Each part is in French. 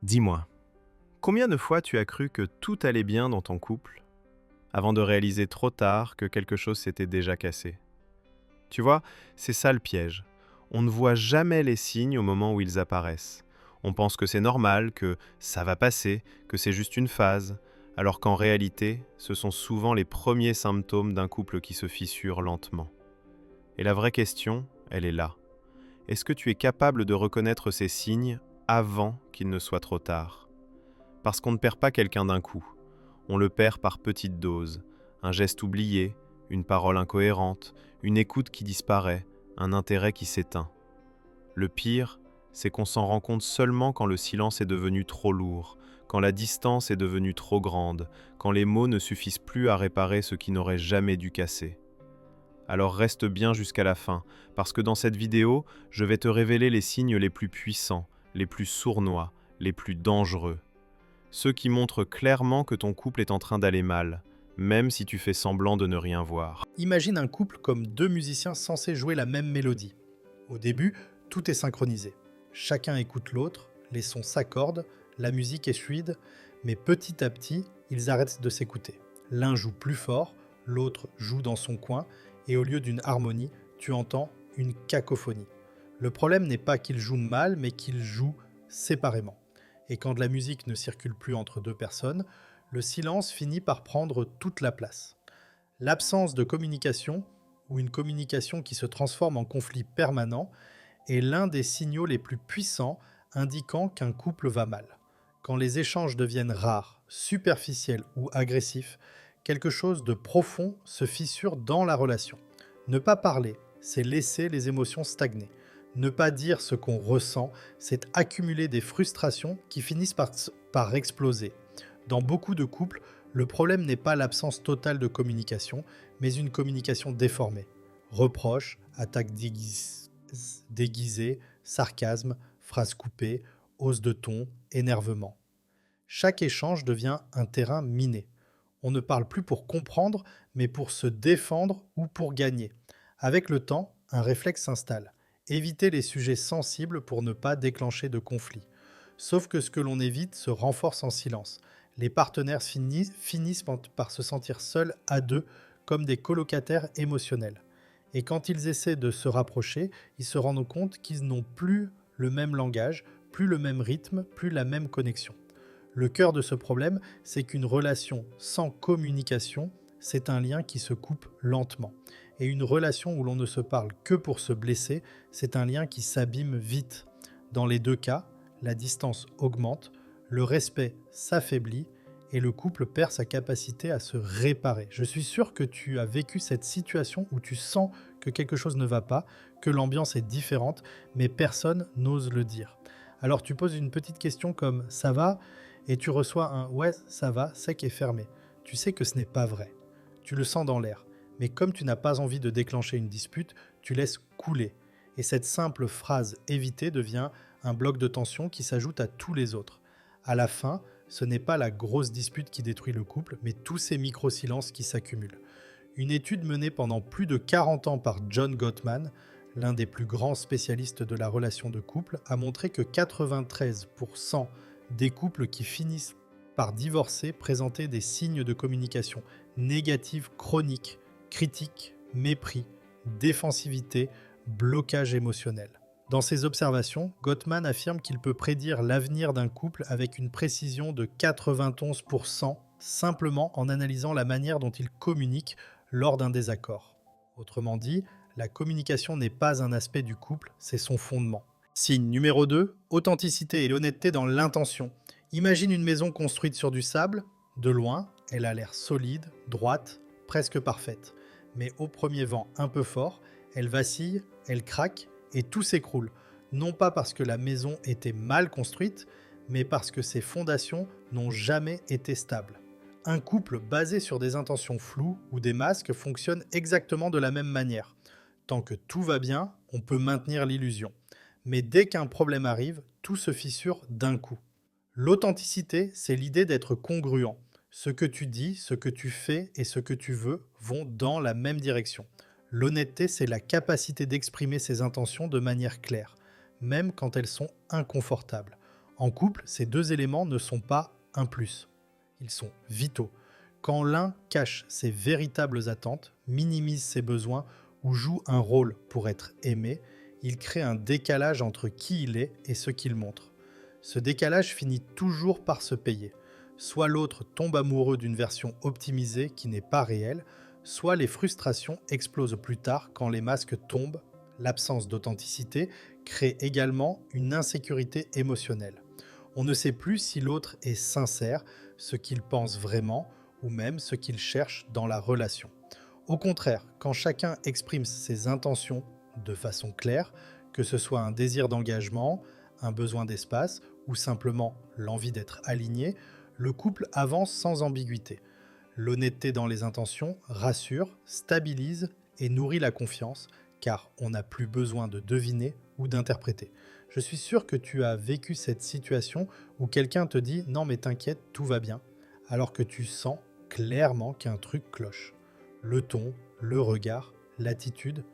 Dis-moi, combien de fois tu as cru que tout allait bien dans ton couple avant de réaliser trop tard que quelque chose s'était déjà cassé? Tu vois, c'est ça le piège. On ne voit jamais les signes au moment où ils apparaissent. On pense que c'est normal, que ça va passer, que c'est juste une phase, alors qu'en réalité, ce sont souvent les premiers symptômes d'un couple qui se fissure lentement. Et la vraie question, elle est là. Est-ce que tu es capable de reconnaître ces signes avant qu'il ne soit trop tard? Parce qu'on ne perd pas quelqu'un d'un coup. On le perd par petites doses. Un geste oublié, une parole incohérente, une écoute qui disparaît, un intérêt qui s'éteint. Le pire, c'est qu'on s'en rend compte seulement quand le silence est devenu trop lourd, quand la distance est devenue trop grande, quand les mots ne suffisent plus à réparer ce qui n'aurait jamais dû casser. Alors reste bien jusqu'à la fin, parce que dans cette vidéo, je vais te révéler les signes les plus puissants, les plus sournois, les plus dangereux. Ceux qui montrent clairement que ton couple est en train d'aller mal, même si tu fais semblant de ne rien voir. Imagine un couple comme deux musiciens censés jouer la même mélodie. Au début, tout est synchronisé. Chacun écoute l'autre, les sons s'accordent, la musique est fluide, mais petit à petit, ils arrêtent de s'écouter. L'un joue plus fort, l'autre joue dans son coin, et au lieu d'une harmonie, tu entends une cacophonie. Le problème n'est pas qu'ils jouent mal, mais qu'ils jouent séparément. Et quand la musique ne circule plus entre deux personnes, le silence finit par prendre toute la place. L'absence de communication, ou une communication qui se transforme en conflit permanent, est l'un des signaux les plus puissants indiquant qu'un couple va mal. Quand les échanges deviennent rares, superficiels ou agressifs, quelque chose de profond se fissure dans la relation. Ne pas parler, c'est laisser les émotions stagner. Ne pas dire ce qu'on ressent, c'est accumuler des frustrations qui finissent par exploser. Dans beaucoup de couples, le problème n'est pas l'absence totale de communication, mais une communication déformée. Reproches, attaques déguisées, sarcasme, phrases coupées, hausse de ton, énervement. Chaque échange devient un terrain miné. On ne parle plus pour comprendre, mais pour se défendre ou pour gagner. Avec le temps, un réflexe s'installe. Éviter les sujets sensibles pour ne pas déclencher de conflits. Sauf que ce que l'on évite se renforce en silence. Les partenaires finissent par se sentir seuls à deux, comme des colocataires émotionnels. Et quand ils essaient de se rapprocher, ils se rendent compte qu'ils n'ont plus le même langage, plus le même rythme, plus la même connexion. Le cœur de ce problème, c'est qu'une relation sans communication, c'est un lien qui se coupe lentement. Et une relation où l'on ne se parle que pour se blesser, c'est un lien qui s'abîme vite. Dans les deux cas, la distance augmente, le respect s'affaiblit et le couple perd sa capacité à se réparer. Je suis sûr que tu as vécu cette situation où tu sens que quelque chose ne va pas, que l'ambiance est différente, mais personne n'ose le dire. Alors tu poses une petite question comme « ça va ?» et tu reçois un « ouais, ça va » sec et fermé. Tu sais que ce n'est pas vrai. Tu le sens dans l'air. Mais comme tu n'as pas envie de déclencher une dispute, tu laisses couler. Et cette simple phrase évitée devient un bloc de tension qui s'ajoute à tous les autres. À la fin, ce n'est pas la grosse dispute qui détruit le couple, mais tous ces micro-silences qui s'accumulent. Une étude menée pendant plus de 40 ans par John Gottman, l'un des plus grands spécialistes de la relation de couple, a montré que 93% des couples qui finissent par divorcer présentaient des signes de communication négative chronique, critique, mépris, défensivité, blocage émotionnel. Dans ses observations, Gottman affirme qu'il peut prédire l'avenir d'un couple avec une précision de 91% simplement en analysant la manière dont ils communiquent lors d'un désaccord. Autrement dit, la communication n'est pas un aspect du couple, c'est son fondement. Signe numéro 2, authenticité et l'honnêteté dans l'intention. Imagine une maison construite sur du sable. De loin, elle a l'air solide, droite, presque parfaite. Mais au premier vent un peu fort, elle vacille, elle craque et tout s'écroule. Non pas parce que la maison était mal construite, mais parce que ses fondations n'ont jamais été stables. Un couple basé sur des intentions floues ou des masques fonctionne exactement de la même manière. Tant que tout va bien, on peut maintenir l'illusion. Mais dès qu'un problème arrive, tout se fissure d'un coup. L'authenticité, c'est l'idée d'être congruent. Ce que tu dis, ce que tu fais et ce que tu veux vont dans la même direction. L'honnêteté, c'est la capacité d'exprimer ses intentions de manière claire, même quand elles sont inconfortables. En couple, ces deux éléments ne sont pas un plus. Ils sont vitaux. Quand l'un cache ses véritables attentes, minimise ses besoins ou joue un rôle pour être aimé, il crée un décalage entre qui il est et ce qu'il montre. Ce décalage finit toujours par se payer. Soit l'autre tombe amoureux d'une version optimisée qui n'est pas réelle, soit les frustrations explosent plus tard quand les masques tombent. L'absence d'authenticité crée également une insécurité émotionnelle. On ne sait plus si l'autre est sincère, ce qu'il pense vraiment, ou même ce qu'il cherche dans la relation. Au contraire, quand chacun exprime ses intentions de façon claire, que ce soit un désir d'engagement, un besoin d'espace ou simplement l'envie d'être aligné, le couple avance sans ambiguïté. L'honnêteté dans les intentions rassure, stabilise et nourrit la confiance, car on n'a plus besoin de deviner ou d'interpréter. Je suis sûr que tu as vécu cette situation où quelqu'un te dit « Non mais t'inquiète, tout va bien », alors que tu sens clairement qu'un truc cloche. Le ton, le regard, l'attitude,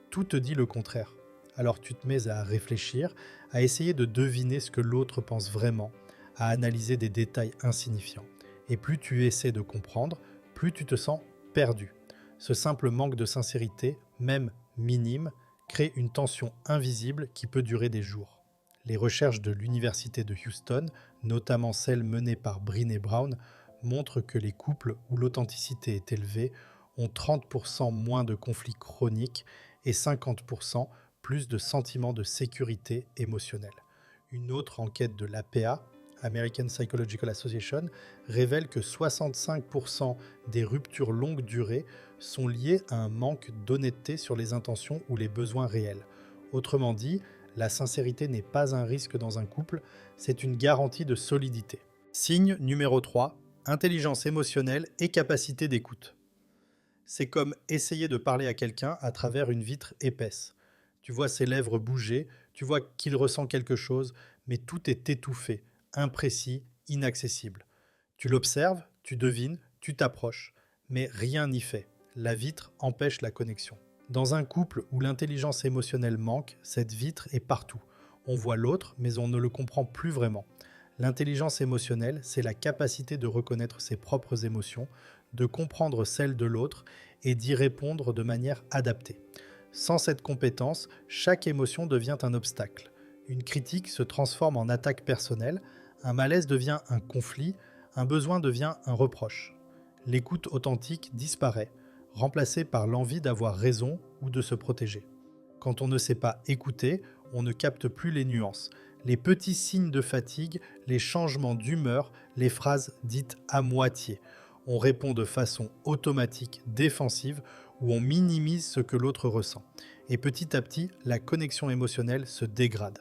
tout te dit le contraire. Alors tu te mets à réfléchir, à essayer de deviner ce que l'autre pense vraiment, à analyser des détails insignifiants. Et plus tu essaies de comprendre, plus tu te sens perdu. Ce simple manque de sincérité, même minime, crée une tension invisible qui peut durer des jours. Les recherches de l'Université de Houston, notamment celles menées par Brené Brown, montrent que les couples où l'authenticité est élevée ont 30% moins de conflits chroniques et 50% plus de sentiments de sécurité émotionnelle. Une autre enquête de l'APA, American Psychological Association, révèle que 65% des ruptures longue durée sont liées à un manque d'honnêteté sur les intentions ou les besoins réels. Autrement dit, la sincérité n'est pas un risque dans un couple, c'est une garantie de solidité. Signe numéro 3, intelligence émotionnelle et capacité d'écoute. C'est comme essayer de parler à quelqu'un à travers une vitre épaisse. Tu vois ses lèvres bouger, tu vois qu'il ressent quelque chose, mais tout est étouffé, imprécis, inaccessible. Tu l'observes, tu devines, tu t'approches, mais rien n'y fait. La vitre empêche la connexion. Dans un couple où l'intelligence émotionnelle manque, cette vitre est partout. On voit l'autre, mais on ne le comprend plus vraiment. L'intelligence émotionnelle, c'est la capacité de reconnaître ses propres émotions, de comprendre celles de l'autre et d'y répondre de manière adaptée. Sans cette compétence, chaque émotion devient un obstacle. Une critique se transforme en attaque personnelle, un malaise devient un conflit, un besoin devient un reproche. L'écoute authentique disparaît, remplacée par l'envie d'avoir raison ou de se protéger. Quand on ne sait pas écouter, on ne capte plus les nuances, les petits signes de fatigue, les changements d'humeur, les phrases dites à moitié. On répond de façon automatique, défensive, où on minimise ce que l'autre ressent. Et petit à petit, la connexion émotionnelle se dégrade.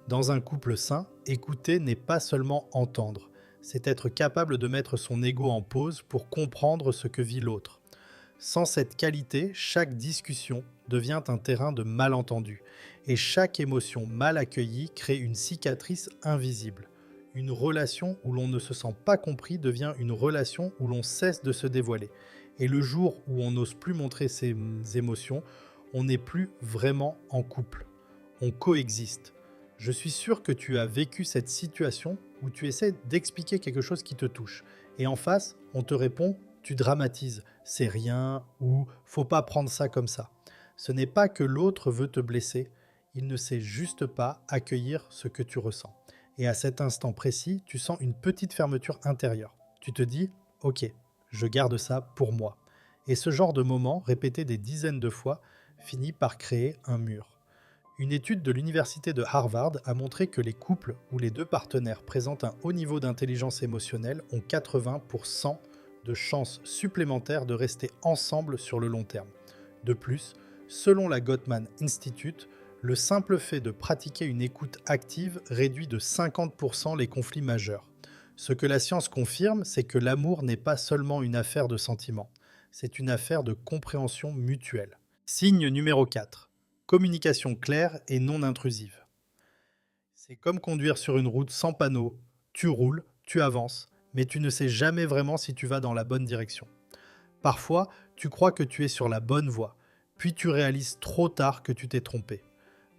Dans un couple sain, écouter n'est pas seulement entendre, c'est être capable de mettre son ego en pause pour comprendre ce que vit l'autre. Sans cette qualité, chaque discussion devient un terrain de malentendu, et chaque émotion mal accueillie crée une cicatrice invisible. Une relation où l'on ne se sent pas compris devient une relation où l'on cesse de se dévoiler. Et le jour où on n'ose plus montrer ses émotions, on n'est plus vraiment en couple. On coexiste. Je suis sûr que tu as vécu cette situation où tu essaies d'expliquer quelque chose qui te touche. Et en face, on te répond « tu dramatises, c'est rien » ou « faut pas prendre ça comme ça ». Ce n'est pas que l'autre veut te blesser, il ne sait juste pas accueillir ce que tu ressens. Et à cet instant précis, tu sens une petite fermeture intérieure. Tu te dis « ok, je garde ça pour moi ». Et ce genre de moment, répété des dizaines de fois, finit par créer un mur. Une étude de l'université de Harvard a montré que les couples où les deux partenaires présentent un haut niveau d'intelligence émotionnelle ont 80% de chances supplémentaires de rester ensemble sur le long terme. De plus, selon la Gottman Institute, le simple fait de pratiquer une écoute active réduit de 50% les conflits majeurs. Ce que la science confirme, c'est que l'amour n'est pas seulement une affaire de sentiments, c'est une affaire de compréhension mutuelle. Signe numéro 4. Communication claire et non intrusive. C'est comme conduire sur une route sans panneau. Tu roules, tu avances, mais tu ne sais jamais vraiment si tu vas dans la bonne direction. Parfois, tu crois que tu es sur la bonne voie, puis tu réalises trop tard que tu t'es trompé.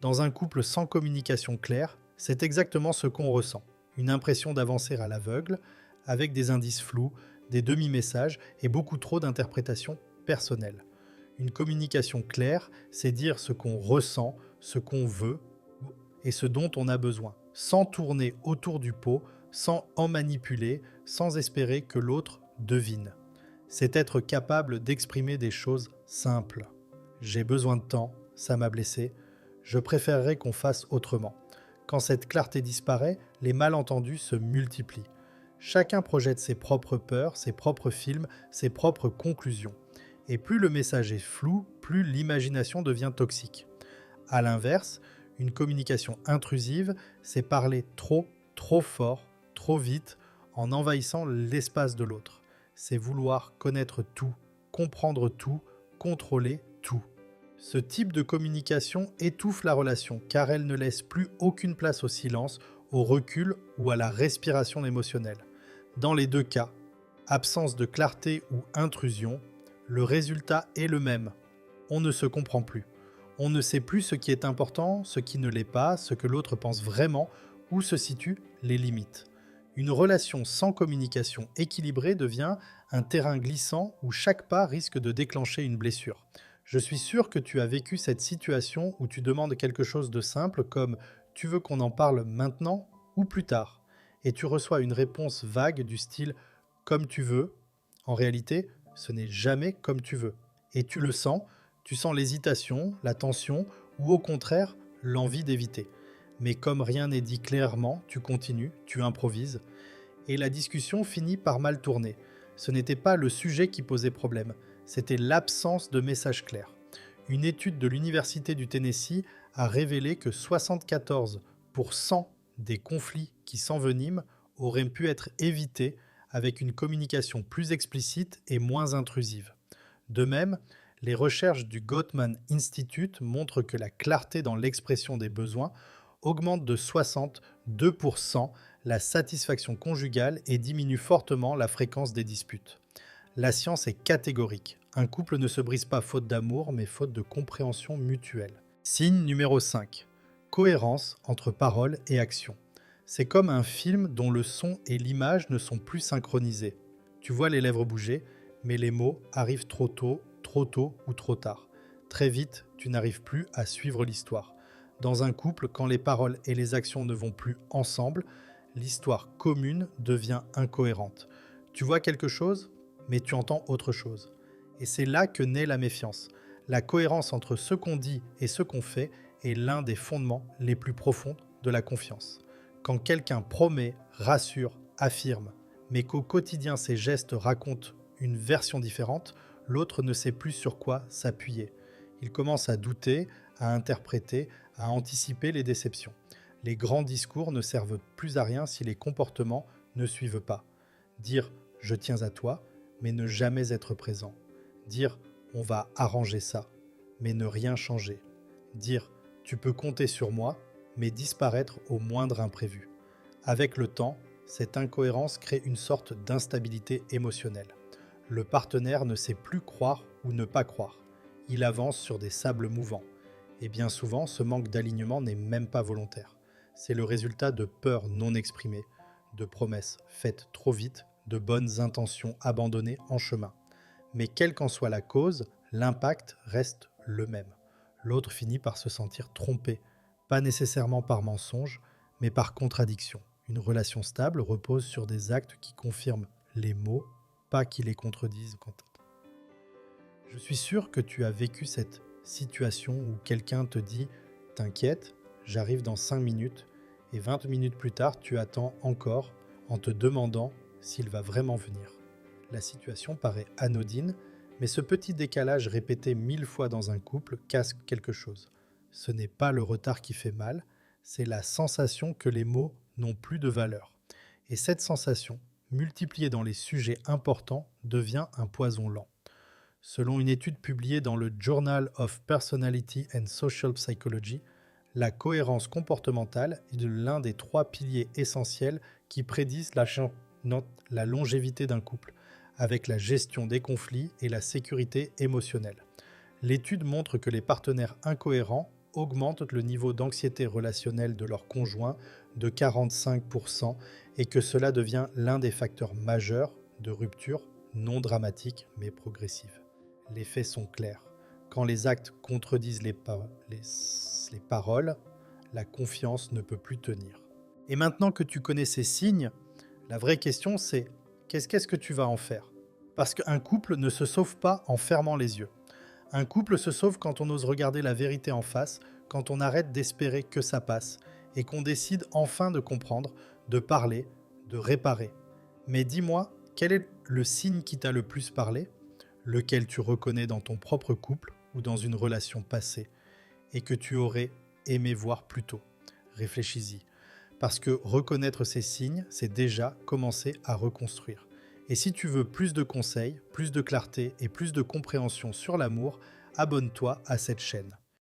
Dans un couple sans communication claire, c'est exactement ce qu'on ressent. une impression d'avancer à l'aveugle, avec des indices flous, des demi-messages et beaucoup trop d'interprétations personnelles. Une communication claire, c'est dire ce qu'on ressent, ce qu'on veut et ce dont on a besoin, sans tourner autour du pot, sans en manipuler, sans espérer que l'autre devine. C'est être capable d'exprimer des choses simples. J'ai besoin de temps, ça m'a blessé, je préférerais qu'on fasse autrement. Quand cette clarté disparaît, les malentendus se multiplient. Chacun projette ses propres peurs, ses propres films, ses propres conclusions. Et plus le message est flou, plus l'imagination devient toxique. À l'inverse, une communication intrusive, c'est parler trop, trop fort, trop vite, en envahissant l'espace de l'autre. C'est vouloir connaître tout, comprendre tout, contrôler tout. Ce type de communication étouffe la relation car elle ne laisse plus aucune place au silence, au recul ou à la respiration émotionnelle. Dans les deux cas, absence de clarté ou intrusion, le résultat est le même. On ne se comprend plus. On ne sait plus ce qui est important, ce qui ne l'est pas, ce que l'autre pense vraiment, où se situent les limites. Une relation sans communication équilibrée devient un terrain glissant où chaque pas risque de déclencher une blessure. Je suis sûr que tu as vécu cette situation où tu demandes quelque chose de simple comme « tu veux qu'on en parle maintenant ou plus tard ?» et tu reçois une réponse vague du style « comme tu veux ». En réalité, ce n'est jamais comme tu veux. Et tu le sens, tu sens l'hésitation, la tension ou au contraire l'envie d'éviter. Mais comme rien n'est dit clairement, tu continues, tu improvises et la discussion finit par mal tourner. Ce n'était pas le sujet qui posait problème, c'était l'absence de message clair. Une étude de l'Université du Tennessee a révélé que 74% des conflits qui s'enveniment auraient pu être évités avec une communication plus explicite et moins intrusive. De même, les recherches du Gottman Institute montrent que la clarté dans l'expression des besoins augmente de 62% la satisfaction conjugale et diminue fortement la fréquence des disputes. La science est catégorique. Un couple ne se brise pas faute d'amour, mais faute de compréhension mutuelle. Signe numéro 5. Cohérence entre parole et action. C'est comme un film dont le son et l'image ne sont plus synchronisés. Tu vois les lèvres bouger, mais les mots arrivent trop tôt ou trop tard. Très vite, tu n'arrives plus à suivre l'histoire. Dans un couple, quand les paroles et les actions ne vont plus ensemble, l'histoire commune devient incohérente. Tu vois quelque chose, mais tu entends autre chose. Et c'est là que naît la méfiance. La cohérence entre ce qu'on dit et ce qu'on fait est l'un des fondements les plus profonds de la confiance. Quand quelqu'un promet, rassure, affirme, mais qu'au quotidien ses gestes racontent une version différente, l'autre ne sait plus sur quoi s'appuyer. Il commence à douter, à interpréter, à anticiper les déceptions. Les grands discours ne servent plus à rien si les comportements ne suivent pas. Dire « je tiens à toi », mais ne jamais être présent. Dire « on va arranger ça », mais ne rien changer. Dire « tu peux compter sur moi », mais disparaître au moindre imprévu. Avec le temps, cette incohérence crée une sorte d'instabilité émotionnelle. Le partenaire ne sait plus croire ou ne pas croire. Il avance sur des sables mouvants. Et bien souvent, ce manque d'alignement n'est même pas volontaire. C'est le résultat de peurs non exprimées, de promesses faites trop vite, de bonnes intentions abandonnées en chemin. Mais quelle qu'en soit la cause, l'impact reste le même. L'autre finit par se sentir trompé, pas nécessairement par mensonge, mais par contradiction. Une relation stable repose sur des actes qui confirment les mots, pas qui les contredisent. Je suis sûr que tu as vécu cette situation où quelqu'un te dit « T'inquiète, j'arrive dans 5 minutes » et 20 minutes plus tard, tu attends encore en te demandant s'il va vraiment venir. La situation paraît anodine, mais ce petit décalage répété 1000 fois dans un couple casse quelque chose. Ce n'est pas le retard qui fait mal, c'est la sensation que les mots n'ont plus de valeur. Et cette sensation, multipliée dans les sujets importants, devient un poison lent. Selon une étude publiée dans le Journal of Personality and Social Psychology, la cohérence comportementale est l'un des 3 piliers essentiels qui prédisent la longévité d'un couple, avec la gestion des conflits et la sécurité émotionnelle. L'étude montre que les partenaires incohérents augmentent le niveau d'anxiété relationnelle de leur conjoint de 45% et que cela devient l'un des facteurs majeurs de rupture non dramatique mais progressive. Les faits sont clairs. Quand les actes contredisent les paroles, la confiance ne peut plus tenir. Et maintenant que tu connais ces signes, la vraie question c'est qu'est-ce que tu vas en faire? Parce qu'un couple ne se sauve pas en fermant les yeux. Un couple se sauve quand on ose regarder la vérité en face, quand on arrête d'espérer que ça passe et qu'on décide enfin de comprendre, de parler, de réparer. Mais dis-moi, quel est le signe qui t'a le plus parlé, lequel tu reconnais dans ton propre couple ou dans une relation passée et que tu aurais aimé voir plus tôt? Réfléchis-y. Parce que reconnaître ces signes, c'est déjà commencer à reconstruire. Et si tu veux plus de conseils, plus de clarté et plus de compréhension sur l'amour, abonne-toi à cette chaîne.